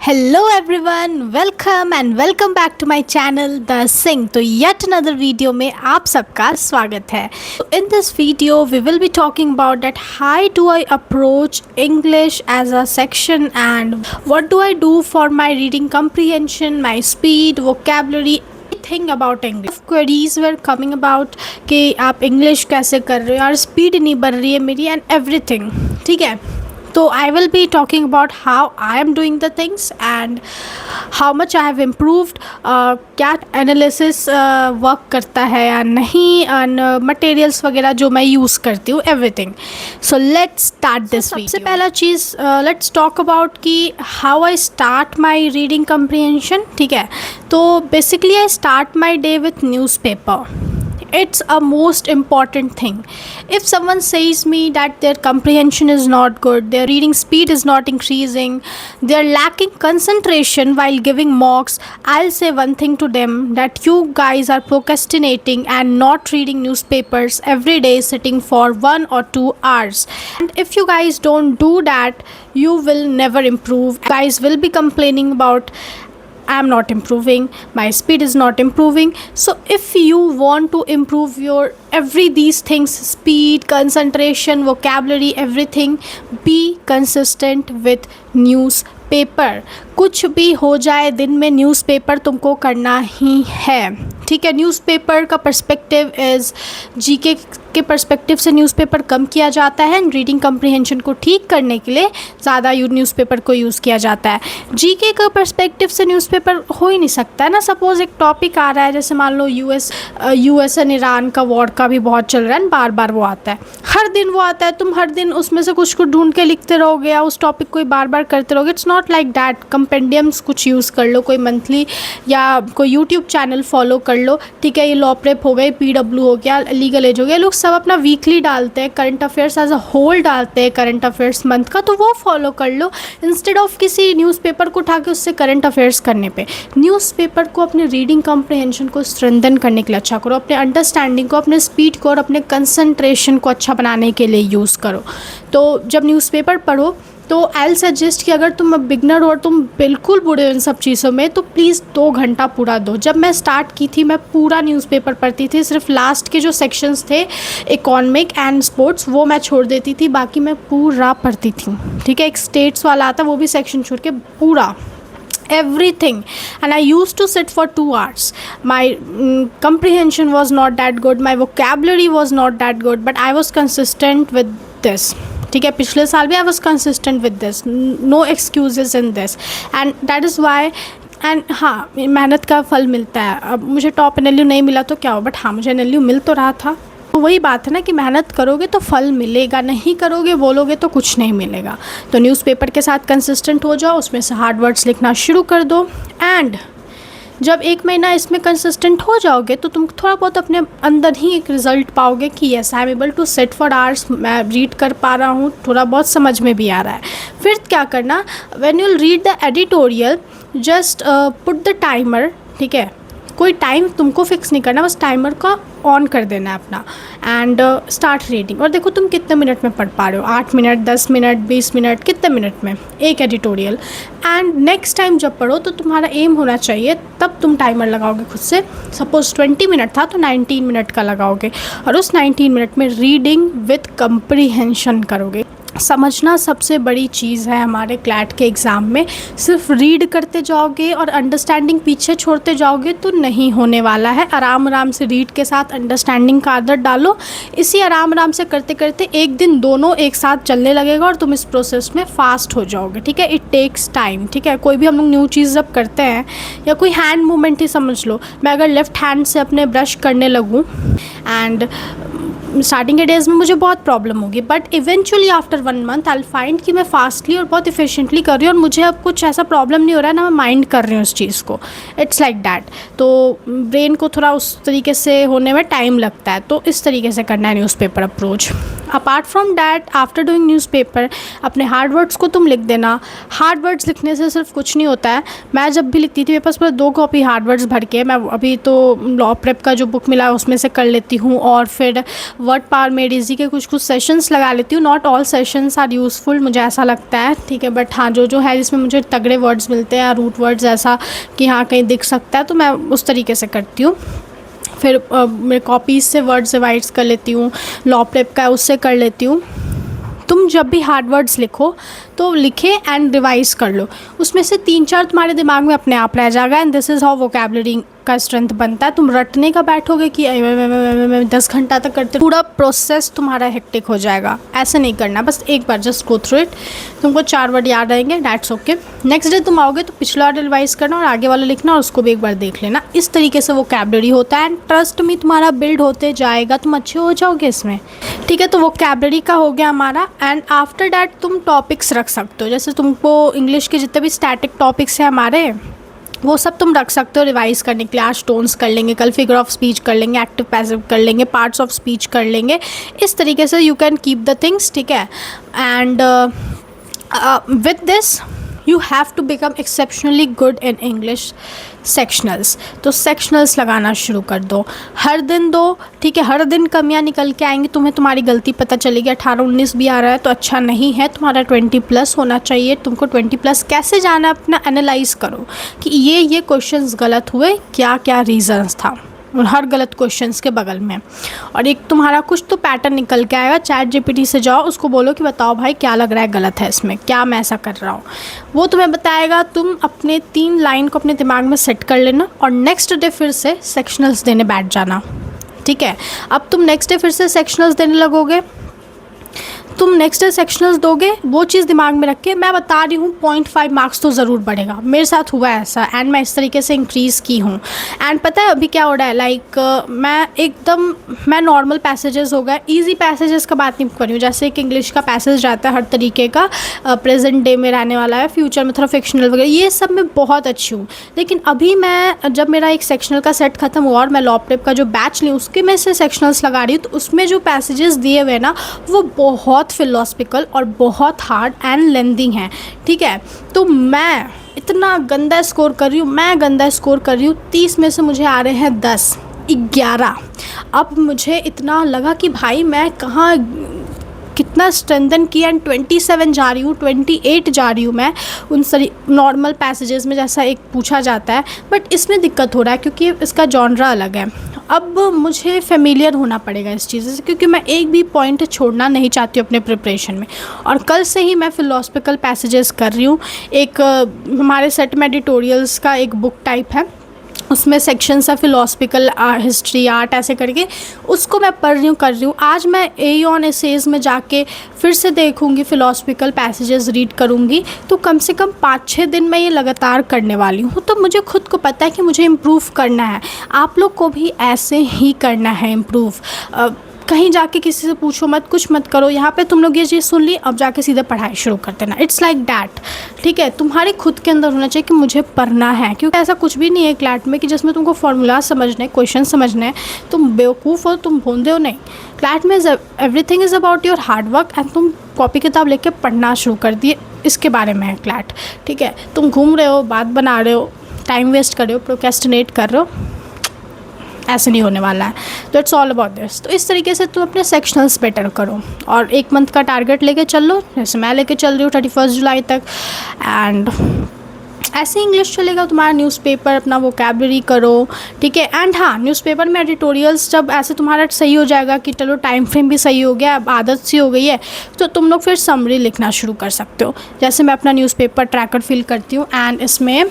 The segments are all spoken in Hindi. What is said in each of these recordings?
Hello everyone, welcome back to my channel The Sing। तो yet another video में आप सबका स्वागत है। In this video we will be talking about that how do I approach English as a section and what do I do for my reading comprehension, my speed, vocabulary, thing about English. Queries were coming about कि आप इंग्लिश कैसे कर रहे हो और स्पीड नहीं बढ़ रही है मेरी एंड एवरीथिंग। ठीक है, तो I will be talking about how I am doing the things and how much I have improved, क्या एनालिसिस वर्क करता है या नहीं, एंड मटेरियल्स वगैरह जो मैं यूज़ करती हूँ, everything. So let's start this video. सबसे पहला चीज़ लेट्स टॉक अबाउट कि how I start my reading comprehension. ठीक है, तो basically I start my day with newspaper. It's a most important thing. If someone says me that their comprehension is not good, their reading speed is not increasing, they're lacking concentration while giving mocks, I'll say one thing to them, that you guys are procrastinating and not reading newspapers every day, sitting for 1 or 2 hours. And if you guys don't do that, you will never improve. You guys will be complaining about I am not improving, my speed is not improving. So if you want to improve your these things, speed, concentration, vocabulary, everything, be consistent with newspaper. कुछ भी हो जाए, दिन में न्यूज़पेपर तुमको करना ही है। ठीक है, न्यूज़पेपर का पर्सपेक्टिव इज़ जीके के पर्सपेक्टिव से न्यूज़पेपर कम किया जाता है एंड रीडिंग कम्प्रीहेंशन को ठीक करने के लिए ज़्यादा न्यूज़पेपर को यूज़ किया जाता है। जीके का पर्सपेक्टिव से न्यूज़पेपर हो ही नहीं सकता है ना। सपोज़ एक टॉपिक आ रहा है, जैसे मान लो यूएस एंड ईरान का वॉर का भी बहुत चल रहा है, बार बार वो आता है, हर दिन वो आता है, तुम हर दिन उसमें से कुछ ढूंढ के लिखते रहोगे या उस टॉपिक को बार बार करते रहोगे। It's not like that. Compendiums कुछ यूज़ कर लो, कोई मंथली या कोई यूट्यूब चैनल फॉलो कर लो। ठीक है, ये लॉ प्रेप हो गए, पीडब्ल्यू हो गया, लीगल एज हो गया, लोग सब अपना वीकली डालते हैं, current affairs as a whole डालते हैं, करंट अफेयर्स मंथ का, तो वो फॉलो कर लो इंस्टेड ऑफ किसी न्यूज़पेपर को उठा के उससे करंट अफेयर्स करने पे। न्यूज़पेपर को अपने रीडिंग कम्प्रीहेंशन को स्ट्रेंथन करने के लिए अच्छा करो, अपने अंडरस्टैंडिंग को, अपने स्पीड को और अपने कंसंट्रेशन को अच्छा बनाने के लिए यूज़ करो। तो जब न्यूज़पेपर पढ़ो तो आई विल सजेस्ट कि अगर तुम बिगनर हो और तुम बिल्कुल बुरे हो इन सब चीज़ों में, तो प्लीज़ 2 घंटा पूरा दो। जब मैं स्टार्ट की थी मैं पूरा न्यूज़पेपर पढ़ती थी, सिर्फ लास्ट के जो सेक्शंस थे इकोनॉमिक एंड स्पोर्ट्स वो मैं छोड़ देती थी, बाकी मैं पूरा पढ़ती थी। ठीक है, एक स्टेट्स वाला आता वो भी सेक्शन छोड़ के पूरा everything, and I used to sit for 2 hours. My comprehension was not that good, my vocabulary was not that good, but I was consistent with this. ठीक है, पिछले साल भी I was consistent with this, no excuses in this, and that is why। And हाँ, मेहनत का फल मिलता है। अब मुझे टॉप एनएलयू नहीं मिला तो क्या हो, बट हाँ मुझे एनएलयू मिल तो रहा था। तो वही बात है ना कि मेहनत करोगे तो फल मिलेगा, नहीं करोगे बोलोगे तो कुछ नहीं मिलेगा। तो न्यूज़पेपर के साथ कंसिस्टेंट हो जाओ, उसमें से हार्ड वर्ड्स लिखना शुरू कर दो, एंड जब 1 महीना इसमें कंसिस्टेंट हो जाओगे तो तुम थोड़ा बहुत अपने अंदर ही एक रिज़ल्ट पाओगे कि yes I am able to sit for hours, मैं रीड कर पा रहा हूँ, थोड़ा बहुत समझ में भी आ रहा है। फिर क्या करना, when you read the editorial just put the timer. ठीक है, कोई टाइम तुमको फिक्स नहीं करना, बस टाइमर का ऑन कर देना है अपना, एंड स्टार्ट रीडिंग। और देखो तुम कितने मिनट में पढ़ पा रहे हो, 8 मिनट, 10 मिनट, 20 मिनट, कितने मिनट में एक एडिटोरियल। एंड नेक्स्ट टाइम जब पढ़ो तो तुम्हारा एम होना चाहिए, तब तुम टाइमर लगाओगे खुद से। सपोज़ 20 मिनट था तो 19 मिनट का लगाओगे और उस 19 मिनट में रीडिंग विथ कम्प्रीहेंशन करोगे। समझना सबसे बड़ी चीज़ है हमारे क्लैट के एग्ज़ाम में। सिर्फ रीड करते जाओगे और अंडरस्टैंडिंग पीछे छोड़ते जाओगे तो नहीं होने वाला है। आराम आराम से रीड के साथ अंडरस्टैंडिंग का आदत डालो। इसी आराम आराम से करते करते एक दिन दोनों एक साथ चलने लगेगा और तुम इस प्रोसेस में फ़ास्ट हो जाओगे। ठीक है, इट टेक्स टाइम। ठीक है, कोई भी हम लोग न्यू चीज़ जब करते हैं, या कोई हैंड मूवमेंट ही समझ लो, मैं अगर लेफ़्ट हैंड से अपने ब्रश करने लगूँ एंड स्टार्टिंग के डेज़ में मुझे बहुत प्रॉब्लम होगी, but eventually after 1 month I will find कि मैं फास्टली और बहुत इफिशिएंटली कर रही हूँ और मुझे अब कुछ ऐसा प्रॉब्लम नहीं हो रहा है ना, मैं माइंड कर रही हूँ उस चीज़ को। It's like that. तो ब्रेन को थोड़ा उस तरीके से होने में टाइम लगता है, तो इस तरीके से करना है newspaper approach. Apart from that, after doing newspaper अपने हार्ड वर्ड्स को तुम लिख देना। हार्ड वर्ड्स लिखने से सिर्फ कुछ नहीं होता है। मैं जब भी लिखती थी मेरे पास पूरा 2 कॉपी हार्ड वर्ड्स भर के, मैं अभी तो लॉ प्रेप का जो बुक मिला है उसमें से कर लेती हूँ, और फिर वर्ड पावर मेड इजी के कुछ सेशंस लगा लेती हूँ। Not all sessions are useful, मुझे ऐसा लगता है, ठीक है, बट हाँ जो है जिसमें मुझे तगड़े वर्ड्स मिलते हैं या रूट वर्ड्स ऐसा कि हाँ कहीं दिख सकता है, तो मैं उस तरीके से करती हूँ। फिर मैं कॉपीज़ से वर्ड्स रिवाइज कर लेती हूँ, लॉ प्रेप का है उससे कर लेती हूँ। तुम जब भी हार्ड वर्ड्स लिखो तो लिखे एंड रिवाइज कर लो, उसमें से 3-4 तुम्हारे दिमाग में अपने आप रह जाएगा। And this is how vocabulary का स्ट्रेंथ बनता है। तुम रटने का बैठोगे कि मैं 10 घंटा तक करते, पूरा प्रोसेस तुम्हारा हेक्टिक हो जाएगा। ऐसे नहीं करना, बस एक बार जस्ट गो थ्रू इट, तुमको 4 वर्ड याद रहेंगे, दैट्स ओके। नेक्स्ट डे तुम आओगे तो पिछला वर्ड रिवाइज करना और आगे वाला लिखना और उसको भी एक बार देख लेना। इस तरीके से वोकैबुलरी होता है एंड ट्रस्ट में तुम्हारा बिल्ड होते जाएगा, तुम अच्छे हो जाओगे इसमें, ठीक है। तो वोकैबुलरी का हो गया हमारा। एंड आफ्टर दैट तुम टॉपिक्स रख सकते हो, जैसे तुमको इंग्लिश के जितने भी स्टैटिक टॉपिक्स हैं हमारे, वो सब तुम रख सकते हो रिवाइज करने के लिए। आज टोन्स कर लेंगे, कल फिगर ऑफ स्पीच कर लेंगे, एक्टिव पैसिव कर लेंगे, पार्ट्स ऑफ स्पीच कर लेंगे। इस तरीके से you can keep the things, ठीक है। And with this you have to become exceptionally good in English sectionals. तो सेक्शनल्स लगाना शुरू कर दो, हर दिन दो, ठीक है। हर दिन कमियां निकल के आएंगी, तुम्हें तुम्हारी गलती पता चलेगी। 18-19 भी आ रहा है तो अच्छा नहीं है, तुम्हारा 20+ होना चाहिए। तुमको 20+ कैसे जाना है, अपना एनालाइज करो कि ये क्वेश्चंस गलत हुए, क्या क्या रीज़न्स था हर गलत क्वेश्चंस के बगल में। और एक तुम्हारा कुछ तो पैटर्न निकल के आएगा। चैट जीपीटी से जाओ, उसको बोलो कि बताओ भाई क्या लग रहा है गलत है इसमें, क्या मैं ऐसा कर रहा हूँ, वो तुम्हें बताएगा। तुम अपने 3 लाइन को अपने दिमाग में सेट कर लेना और नेक्स्ट डे फिर से सेक्शनल्स देने बैठ जाना, ठीक है। अब तुम नेक्स्ट डे फिर से सेक्शनल्स देने लगोगे, तुम नेक्स्ट डे सेक्शनल्स दोगे, वो चीज़ दिमाग में रख के मैं बता रही हूँ 0.5 मार्क्स तो ज़रूर बढ़ेगा। मेरे साथ हुआ है ऐसा एंड मैं इस तरीके से इंक्रीज़ की हूँ। एंड पता है अभी क्या हो रहा है, मैं नॉर्मल पैसेजेस हो गए, ईजी पैसेजेस का बात नहीं कर रही हूँ। जैसे एक इंग्लिश का पैसेज रहता है हर तरीके का, प्रेजेंट डे में रहने वाला है, फ्यूचर में थोड़ा फिक्शनल वगैरह, ये सब मैं बहुत अच्छी हूँ। लेकिन अभी मैं जब मेरा एक सेक्शनल का सेट खत्म हुआ और मैं लॉ प्रेप का जो बैच ली उसके में से सेक्शनल्स लगा रही हूँ, तो उसमें जो पैसेजेस दिए हुए ना वो बहुत फिलोसफिकल और बहुत हार्ड एंड लेंदी हैं, ठीक है। तो मैं इतना गंदा स्कोर कर रही हूँ, 30 में से मुझे आ रहे हैं 10, 11। अब मुझे इतना लगा कि भाई मैं कहाँ कितना स्ट्रेंथन किया एंड 27 जा रही हूँ, 28 जा रही हूँ मैं उन सारी नॉर्मल पैसेजेस में जैसा एक पूछा जाता है। बट इसमें दिक्कत हो रहा है क्योंकि इसका जॉनरा अलग है। अब मुझे फेमिलियर होना पड़ेगा इस चीज़ से, क्योंकि मैं एक भी पॉइंट छोड़ना नहीं चाहती हूँ अपने प्रिपरेशन में। और कल से ही मैं फ़िलोसफिकल पैसेजेस कर रही हूँ। एक हमारे सेट में एडिटोरियल्स का एक बुक टाइप है, उसमें सेक्शंस है फ़िलोसफिकल, हिस्ट्री, आर्ट, ऐसे करके उसको मैं पढ़ रही हूँ, कर रही हूँ। आज मैं एऑन एसेज में जाके फिर से देखूँगी, फ़िलोसफिकल पैसेजेस रीड करूँगी। तो कम से कम 5-6 दिन मैं ये लगातार करने वाली हूँ। तो मुझे खुद को पता है कि मुझे इम्प्रूव करना है, आप लोग को भी ऐसे ही करना है इम्प्रूव। कहीं जाके किसी से पूछो मत, कुछ मत करो, यहाँ पे तुम लोग ये चीज़ सुन ली, अब जाके सीधे पढ़ाई शुरू कर देना। इट्स लाइक दैट, ठीक है। तुम्हारे खुद के अंदर होना चाहिए कि मुझे पढ़ना है, क्योंकि ऐसा कुछ भी नहीं है क्लैट में कि जिसमें तुमको फॉर्मूला समझने, क्वेश्चन समझने हैं। तुम बेवकूफ़ हो, तुम भोंदे हो, नहीं। क्लैट में everything is about your hard work and तुम कॉपी किताब लेके पढ़ना शुरू कर दिए, इसके बारे में है क्लैट, ठीक है। तुम घूम रहे हो, बात बना रहे हो, टाइम वेस्ट कर रहे हो, प्रोक्रेस्टिनेट कर रहे हो, ऐसे नहीं होने वाला है। तो इट्स ऑल अबाउट दिस। तो इस तरीके से तुम अपने सेक्शनल्स बेटर करो और 1 मंथ का टारगेट लेके चल लो, जैसे मैं लेके चल रही हूँ 31 जुलाई तक। एंड ऐसे इंग्लिश चलेगा तुम्हारा। न्यूज़पेपर अपना वोकैबुलरी करो, ठीक है। एंड हाँ, न्यूज़पेपर में एडिटोरियल्स जब ऐसे तुम्हारा सही हो जाएगा कि चलो टाइम फ्रेम भी सही हो गया, अब आदत सी हो गई है, तो तुम लोग फिर समरी लिखना शुरू कर सकते हो। जैसे मैं अपना न्यूज़पेपर ट्रैकर फिल करती हूँ एंड इसमें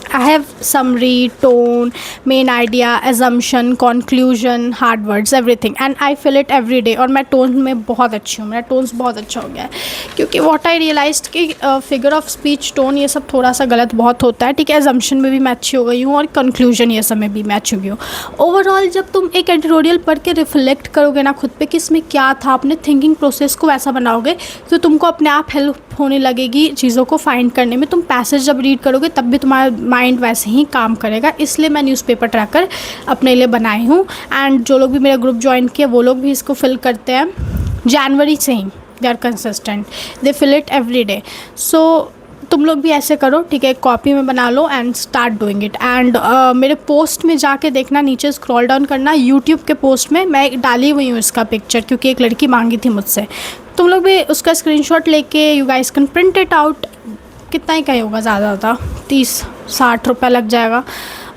I have summary, tone, main idea, assumption, conclusion, hard words, everything and I fill it every day। और मैं टोन में बहुत अच्छी हूँ, मेरा टोन्स बहुत अच्छा हो गया है, क्योंकि what I realized कि फिगर ऑफ स्पीच, टोन, ये सब थोड़ा सा गलत बहुत होता है, ठीक है। assumption में भी मैं अच्छी हो गई हूँ और conclusion ये सब में भी मैं अच्छी हो गई हूँ। ओवरऑल जब तुम एक एडिटोरियल पढ़ के रिफ्लेक्ट करोगे ना खुद पे कि इसमें क्या था, अपने थिंकिंग प्रोसेस को वैसा बनाओगे तो तुमको अपने आप हेल्प होने लगेगी चीज़ों को फाइंड करने में। तुम पैसेज जब रीड करोगे तब भी तुम्हारा माइंड वैसे ही काम करेगा। इसलिए मैं न्यूज़पेपर ट्रैकर अपने लिए बनाई हूँ एंड जो लोग भी मेरा ग्रुप ज्वाइन किए वो लोग भी इसको फिल करते हैं जनवरी से ही। They are consistent, they fill it every day. So तुम लोग भी ऐसे करो, ठीक है, कॉपी में बना लो and start doing it. And मेरे पोस्ट में जाके देखना, नीचे स्क्रॉल डाउन करना, यूट्यूब के पोस्ट में मैं डाली हुई हूँ इसका पिक्चर, क्योंकि एक लड़की मांगी थी मुझसे। तुम लोग भी उसका स्क्रीनशॉट लेके you guys can print it out. कितना ही कहीं होगा, ज़्यादा 30-60 रुपये लग जाएगा,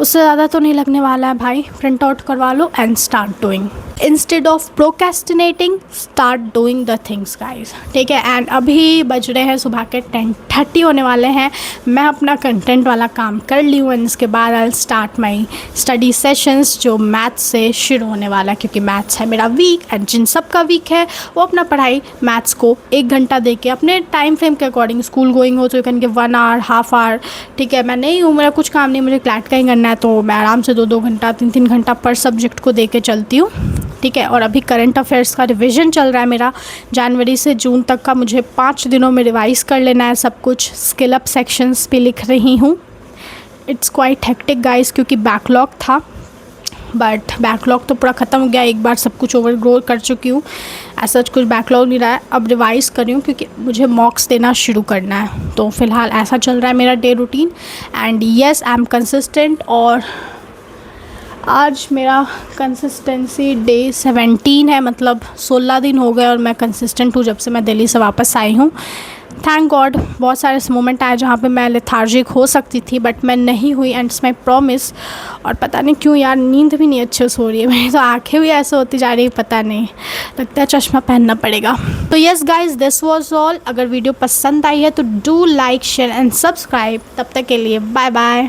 उससे ज़्यादा तो नहीं लगने वाला है भाई। प्रिंट आउट करवा लो and start doing. Instead of procrastinating, start doing the things guys, ठीक है। एंड अभी बज रहे हैं सुबह के 10:30 होने वाले हैं। मैं अपना कंटेंट वाला काम कर ली हूँ एंड इसके बाद I start my study sessions, जो मैथ्स से शुरू होने वाला है, क्योंकि मैथ्स है मेरा वीक। एंड जिन सब का वीक है वो अपना पढ़ाई मैथ्स को 1 घंटा दे के अपने टाइम फ्रेम के अकॉर्डिंग, स्कूल गोइंग हो तो you can give 1 hour, half hour, ठीक है। मैं नहीं हूँ, मेरा कुछ काम नहीं, मुझे क्लैट का ही करना है, तो मैं आराम से 2-2 घंटा 3-3 घंटा पर सब्जेक्ट को दे के चलती हूँ, ठीक है। और अभी करंट अफेयर्स का रिवीजन चल रहा है मेरा, जनवरी से जून तक का मुझे 5 दिनों में रिवाइज़ कर लेना है सब कुछ। स्किल अप सेक्शंस भी लिख रही हूँ। इट्स क्वाइट हेक्टिक गाइस, क्योंकि बैकलॉग था, बट बैकलॉग तो पूरा ख़त्म हो गया, एक बार सब कुछ ओवरग्रो कर चुकी हूँ, ऐसा कुछ बैकलॉग नहीं रहा है। अब रिवाइज़ कर रही हूँ क्योंकि मुझे मॉक्स देना शुरू करना है, तो फ़िलहाल ऐसा चल रहा है मेरा day routine. And yes, I am consistent, और आज मेरा कंसिस्टेंसी डे 17 है, मतलब 16 दिन हो गए और मैं कंसिस्टेंट हूँ जब से मैं दिल्ली से वापस आई हूँ। Thank God. बहुत सारे मोमेंट आए जहाँ पे मैं लेथार्जिक हो सकती थी, बट मैं नहीं हुई, एंड इट्स माई प्रॉमिस। और पता नहीं क्यों यार, नींद भी नहीं अच्छे से हो रही है, मेरी तो आँखें भी ऐसे होती जा रही है, पता नहीं, लगता है चश्मा पहनना पड़ेगा। तो yes guys, this was all. अगर वीडियो पसंद आई है तो do like, share and subscribe. तब तक के लिए बाय बाय।